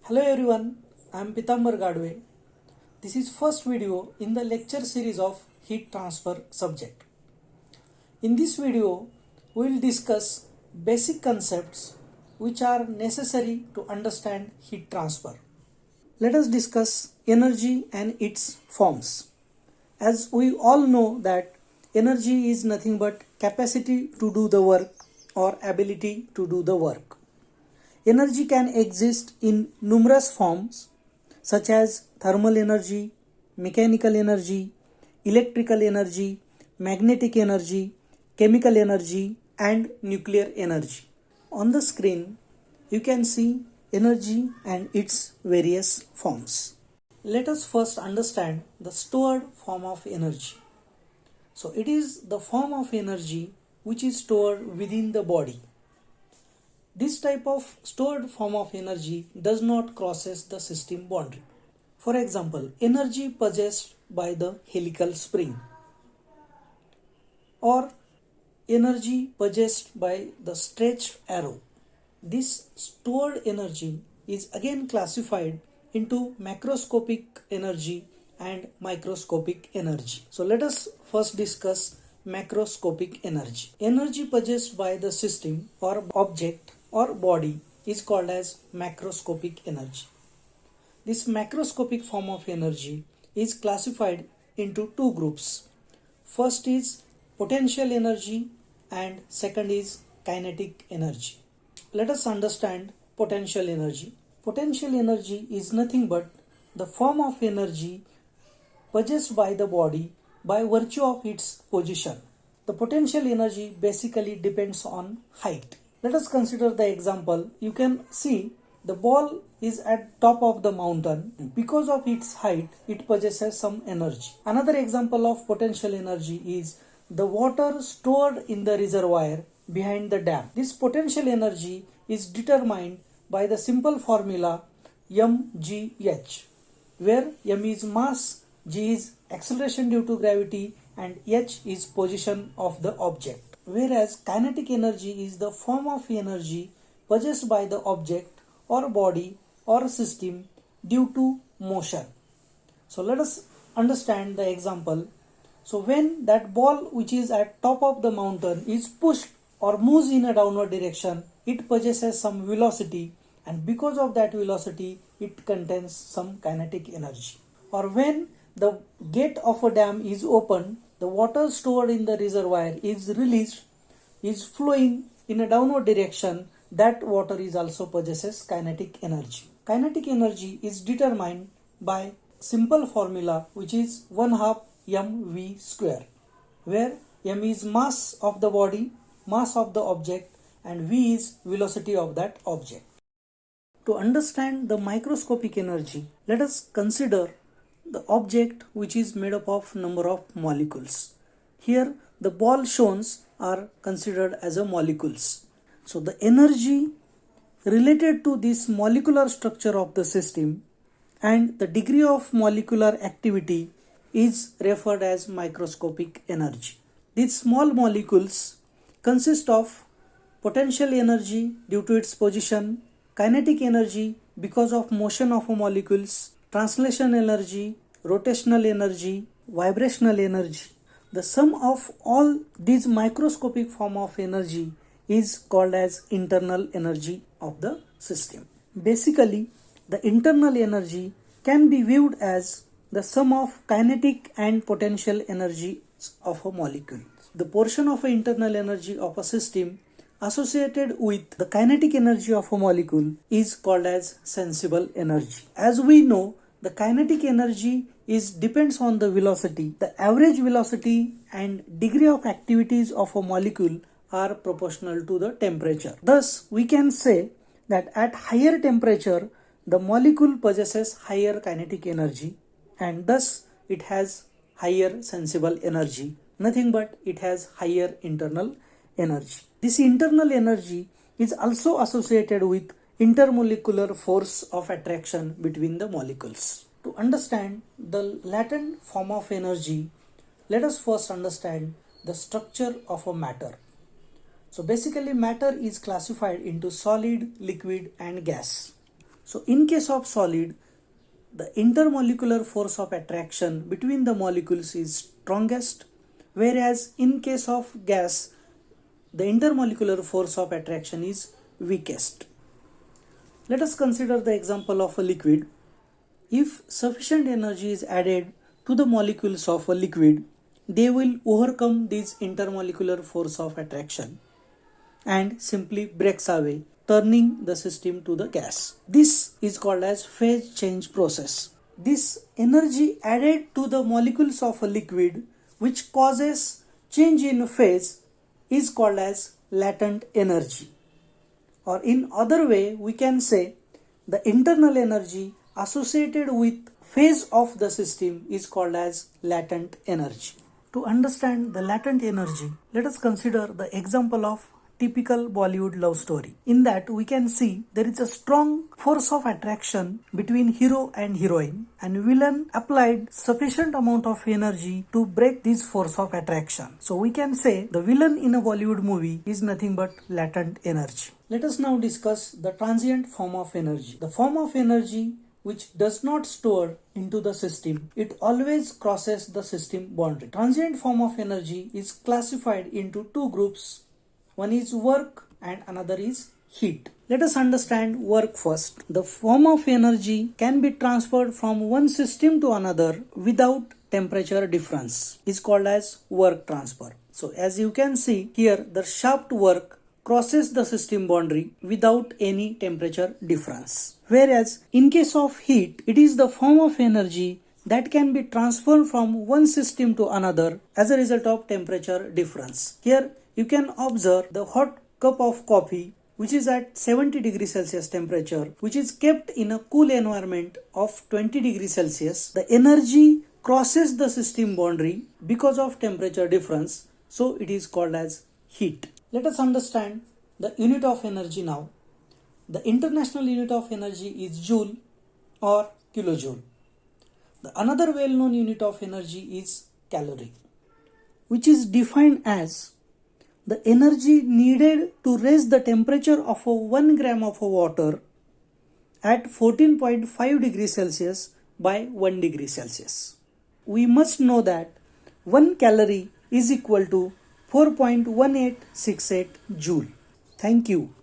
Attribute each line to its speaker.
Speaker 1: Hello everyone, I am Pitambar Gadwe. This is first video in the lecture series of heat transfer subject. In this video, we will discuss basic concepts which are necessary to understand heat transfer. Let us discuss energy and its forms. As we all know that energy is nothing but capacity to do the work or ability to do the work. Energy can exist in numerous forms such as thermal energy, mechanical energy, electrical energy, magnetic energy, chemical energy and nuclear energy. On the screen, you can see energy and its various forms. Let us first understand the stored form of energy. So it is the form of energy which is stored within the body. This type of stored form of energy does not crosses the system boundary. For example, energy possessed by the helical spring or energy possessed by the stretched arrow. This stored energy is again classified into macroscopic energy and microscopic energy. So let us first discuss macroscopic energy. Energy possessed by the system or object or body is called as macroscopic energy. This macroscopic form of energy is classified into two groups. First is potential energy and second is kinetic energy. Let us understand potential energy. Potential energy is nothing but the form of energy possessed by the body by virtue of its position. The potential energy basically depends on height. Let us consider the example. You can see the ball is at top of the mountain. Because of its height, it possesses some energy. Another example of potential energy is the water stored in the reservoir behind the dam. This potential energy is determined by the simple formula mgh, where m is mass, g is acceleration due to gravity and h is position of the object. Whereas kinetic energy is the form of energy possessed by the object or body or system due to motion. So let us understand the example. So when that ball which is at top of the mountain is pushed or moves in a downward direction, it possesses some velocity and because of that velocity it contains some kinetic energy. Or when the gate of a dam is opened, the water stored in the reservoir is released, is flowing in a downward direction, that water is also possesses kinetic energy. Kinetic energy is determined by simple formula which is 1/2 mv square, where m is mass of the body, mass of the object and v is velocity of that object. To understand the microscopic energy, let us consider the object which is made up of number of molecules. Here the ball shown are considered as a molecules. So the energy related to this molecular structure of the system and the degree of molecular activity is referred as microscopic energy. These small molecules consist of potential energy due to its position, kinetic energy because of motion of molecules, translation energy, rotational energy, vibrational energy. The sum of all these microscopic form of energy is called as internal energy of the system. Basically, the internal energy can be viewed as the sum of kinetic and potential energy of a molecule. The portion of internal energy of a system associated with the kinetic energy of a molecule is called as sensible energy. As we know, the kinetic energy depends on the velocity. The average velocity and degree of activities of a molecule are proportional to the temperature. Thus, we can say that at higher temperature, the molecule possesses higher kinetic energy and thus it has higher sensible energy. Nothing but it has higher internal energy. This internal energy is also associated with intermolecular force of attraction between the molecules. To understand the latent form of energy, let us first understand the structure of a matter. So basically matter is classified into solid, liquid and gas. So in case of solid, the intermolecular force of attraction between the molecules is strongest, whereas in case of gas, the intermolecular force of attraction is weakest. Let us consider the example of a liquid. If sufficient energy is added to the molecules of a liquid, they will overcome this intermolecular force of attraction and simply breaks away, turning the system to the gas. This is called as phase change process. This energy added to the molecules of a liquid which causes change in phase is called as latent energy. Or in other way, we can say the internal energy associated with phase of the system is called as latent energy. To understand the latent energy, let us consider the example of typical Bollywood love story. In that we can see there is a strong force of attraction between hero and heroine, and villain applied sufficient amount of energy to break this force of attraction. So we can say the villain in a Bollywood movie is nothing but latent energy. Let us now discuss the transient form of energy. The form of energy which does not store into the system, it always crosses the system boundary. Transient form of energy is classified into two groups. One is work and another is heat. Let us understand work first. The form of energy can be transferred from one system to another without temperature difference. Is called as work transfer. So as you can see here, the shaft work crosses the system boundary without any temperature difference. Whereas in case of heat, it is the form of energy that can be transferred from one system to another as a result of temperature difference. Here you can observe the hot cup of coffee which is at 70 degrees Celsius temperature, which is kept in a cool environment of 20 degrees Celsius. The energy crosses the system boundary because of temperature difference, so it is called as heat. Let us understand the unit of energy now. The international unit of energy is joule or kilojoule. The another well-known unit of energy is calorie, which is defined as the energy needed to raise the temperature of 1 gram of water at 14.5 degrees Celsius by 1 degree Celsius. We must know that 1 calorie is equal to 4.1868 joule. Thank you.